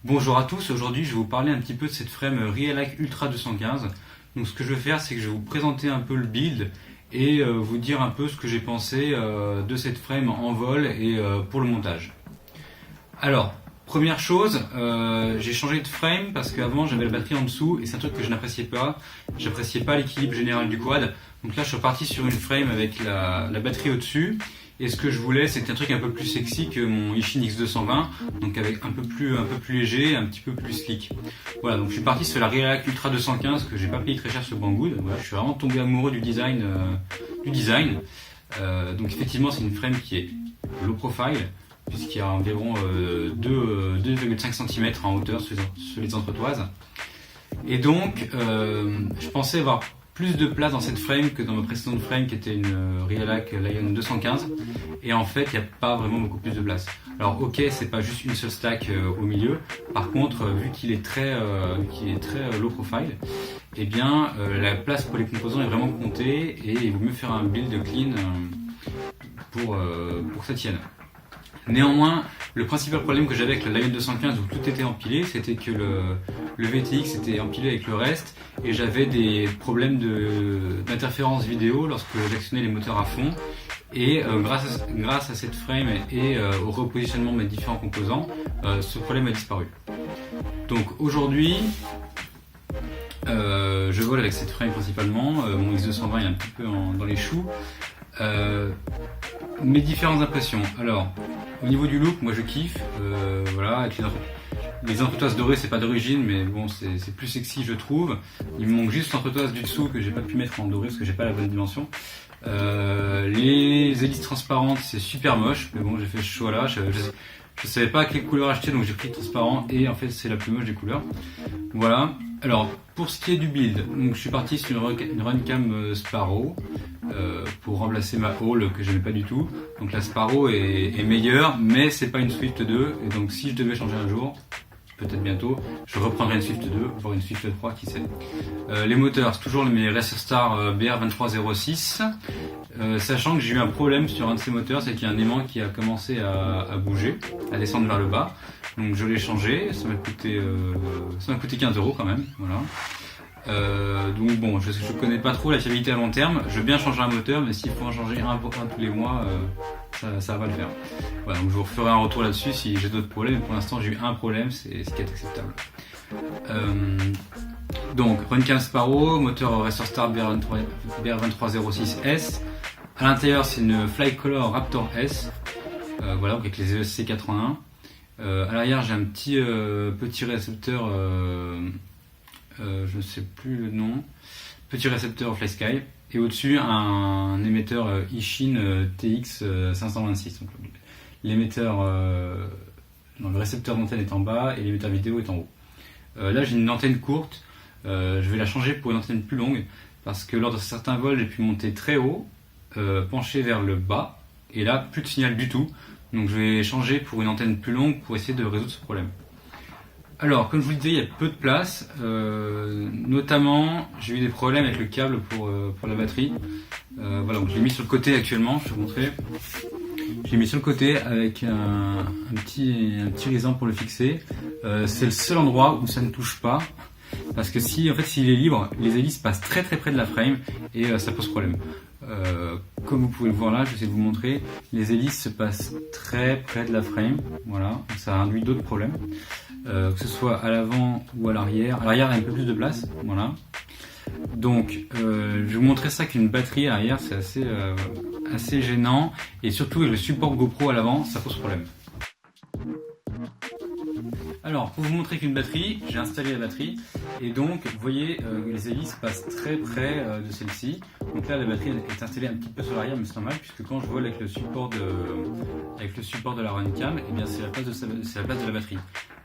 Bonjour à tous, aujourd'hui je vais vous parler un petit peu de cette frame Realac Ultra 215. Donc ce que je vais faire, c'est que je vais vous présenter un peu le build et vous dire un peu ce que j'ai pensé de cette frame en vol et pour le montage. Alors, première chose, j'ai changé de frame parce qu'avant j'avais la batterie en dessous et c'est un truc que je n'appréciais pas. J'appréciais pas l'équilibre général du quad. Donc là je suis reparti sur une frame avec la batterie au-dessus. Et ce que je voulais, c'était un truc un peu plus sexy que mon Ishin X220, donc avec un peu plus léger, un petit peu plus slick. Voilà, donc je suis parti sur la Realac Ultra 215 que j'ai pas payé très cher sur Banggood. Voilà, je suis vraiment tombé amoureux du design. Donc effectivement, c'est une frame qui est low profile, puisqu'il y a environ 2,5 cm en hauteur sur les entretoises. Et donc, je pensais avoir plus de place dans cette frame que dans ma précédente frame qui était une Realac Lion 215, et en fait il n'y a pas vraiment beaucoup plus de place. Alors ok, c'est pas juste une seule stack au milieu, par contre vu qu'il est très low profile, et bien la place pour les composants est vraiment comptée et il vaut mieux faire un build clean pour que ça tienne. Néanmoins, le principal problème que j'avais avec la Lion 215 où tout était empilé, c'était que le VTX était empilé avec le reste et j'avais des problèmes d'interférence vidéo lorsque j'actionnais les moteurs à fond. Et grâce à cette frame et au repositionnement de mes différents composants, ce problème a disparu. Donc aujourd'hui, je vole avec cette frame principalement. Mon X220 est un petit peu dans les choux. Mes différentes impressions. Alors, au niveau du look, moi je kiffe. Voilà, avec les entretoises dorées, c'est pas d'origine, mais bon, c'est plus sexy, je trouve. Il me manque juste l'entretoise du dessous que j'ai pas pu mettre en doré parce que j'ai pas la bonne dimension. Les hélices transparentes, c'est super moche, mais bon, j'ai fait ce choix là. Je savais pas quelle couleur acheter, donc j'ai pris le transparent et en fait, c'est la plus moche des couleurs. Voilà. Alors, pour ce qui est du build, donc je suis parti sur une Runcam Sparrow pour remplacer ma Hall que j'aimais pas du tout. Donc la Sparrow est meilleure, mais c'est pas une Swift 2, et donc si je devais changer un jour, peut-être bientôt, je reprendrai une Swift 2, voire une Swift 3, qui sait. Les moteurs, c'est toujours mes Racerstar BR2306, sachant que j'ai eu un problème sur un de ces moteurs, c'est qu'il y a un aimant qui a commencé à bouger, à descendre vers le bas. Donc je l'ai changé, ça m'a coûté 15 € quand même, voilà. Donc bon, je connais pas trop la fiabilité à long terme, je veux bien changer un moteur, mais s'il faut en changer un tous les mois, ça va le faire. Voilà, donc je vous referai un retour là-dessus si j'ai d'autres problèmes, mais pour l'instant j'ai eu un problème, c'est ce qui est acceptable. Donc Runcam Sparrow, moteur Racerstar BR2306S. À l'intérieur c'est une Flycolor Raptor S, voilà, donc avec les ESC 4 en 1. À l'arrière j'ai un petit récepteur, je ne sais plus le nom, petit récepteur FlySky, et au-dessus un émetteur Ishin TX 526. Donc l'émetteur, le récepteur d'antenne est en bas et l'émetteur vidéo est en haut. Là j'ai une antenne courte, je vais la changer pour une antenne plus longue parce que lors de certains vols j'ai pu monter très haut, pencher vers le bas, et là plus de signal du tout. Donc je vais changer pour une antenne plus longue pour essayer de résoudre ce problème. Alors, comme je vous le disais, il y a peu de place. Notamment, j'ai eu des problèmes avec le câble pour la batterie. Voilà, donc je l'ai mis sur le côté actuellement, je vais vous montrer. Je l'ai mis sur le côté avec un petit raisin pour le fixer. C'est le seul endroit où ça ne touche pas. Parce que s'il est libre, les hélices passent très très près de la frame et ça pose problème. Comme vous pouvez le voir là, je vais essayer de vous montrer, les hélices se passent très près de la frame, voilà, donc ça induit d'autres problèmes, que ce soit à l'avant ou à l'arrière. À l'arrière, il y a un peu plus de place, voilà. Donc, je vais vous montrer ça qu'une batterie à l'arrière, c'est assez gênant, et surtout avec le support GoPro à l'avant, ça pose problème. Alors, pour vous montrer qu'une batterie, j'ai installé la batterie, et donc, vous voyez, les hélices passent très près de celle-ci. Donc là, la batterie est installée un petit peu sur l'arrière, mais c'est normal, puisque quand je vole avec le support de la Runcam, eh bien c'est la place de la batterie.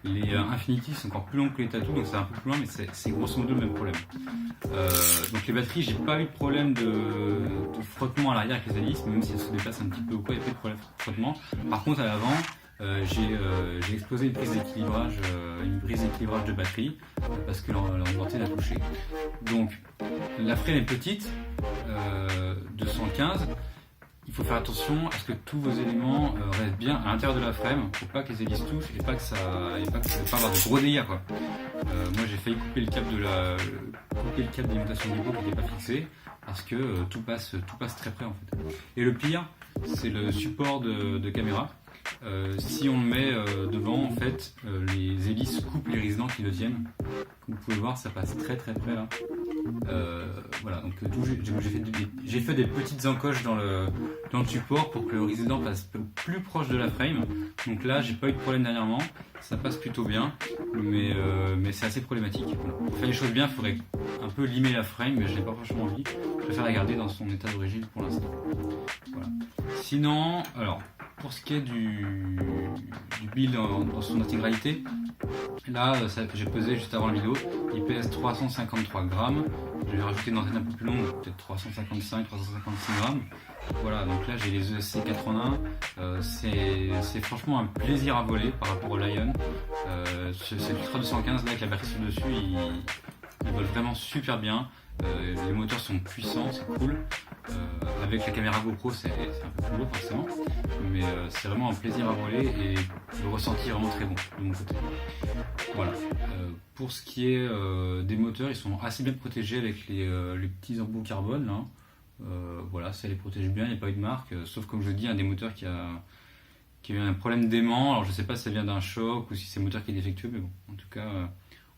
Les Infinity sont encore plus longs que les Tattoo, donc c'est un peu plus loin, mais c'est grosso modo le même problème. Donc les batteries, j'ai pas eu de problème de frottement à l'arrière avec les hélices, même si elles se déplacent un petit peu ou quoi, il n'y a pas de problème de frottement. Par contre, à l'avant, j'ai explosé une prise d'équilibrage de batterie parce que l'antenne a touché. Donc la frame est petite, 215. il faut faire attention à ce que tous vos éléments restent bien à l'intérieur de la frame, faut pas que les hélices touchent et pas pas avoir de gros dégâts quoi. Moi j'ai failli couper le câble d'alimentation du niveau qui n'était pas fixé parce que tout passe très près en fait. Et le pire, c'est le support de caméra. Si on le met devant, en fait, les hélices coupent les résidents qui le tiennent. Comme vous pouvez le voir, ça passe très très près là. Voilà, donc j'ai fait des petites encoches dans le support pour que le résident passe plus proche de la frame. Donc là, j'ai pas eu de problème dernièrement, ça passe plutôt bien, mais c'est assez problématique. Voilà. Pour faire les choses bien, il faudrait un peu limer la frame, mais je n'ai pas franchement envie. Je préfère la garder dans son état d'origine pour l'instant. Voilà. Sinon, alors, pour ce qui est du build dans son intégralité, là j'ai pesé juste avant la vidéo, il pèse 353 grammes. Je vais rajouter une antenne un peu plus longue, peut-être 355, 356 grammes. Voilà, donc là j'ai les ESC 4 en 1. C'est franchement un plaisir à voler par rapport au Lion. C'est l'Ultra 215 là avec la version dessus, il vole vraiment super bien. Les moteurs sont puissants, c'est cool. Avec la caméra GoPro, c'est un peu plus lourd forcément, mais c'est vraiment un plaisir à voler et le ressenti est vraiment très bon de mon côté. Voilà. Pour ce qui est des moteurs, ils sont assez bien protégés avec les petits embouts carbone. Là. Voilà, ça les protège bien, il n'y a pas eu de marque, sauf comme je le dis, un des moteurs qui a eu un problème d'aimant. Alors je sais pas si ça vient d'un choc ou si c'est le moteur qui est défectueux, mais bon, en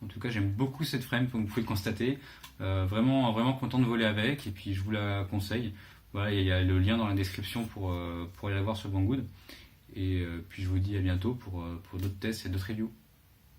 tout cas, j'aime beaucoup cette frame, comme vous pouvez le constater. Vraiment, vraiment content de voler avec, et puis je vous la conseille. Voilà, il y a le lien dans la description pour aller la voir sur Banggood. Et puis je vous dis à bientôt pour d'autres tests et d'autres reviews.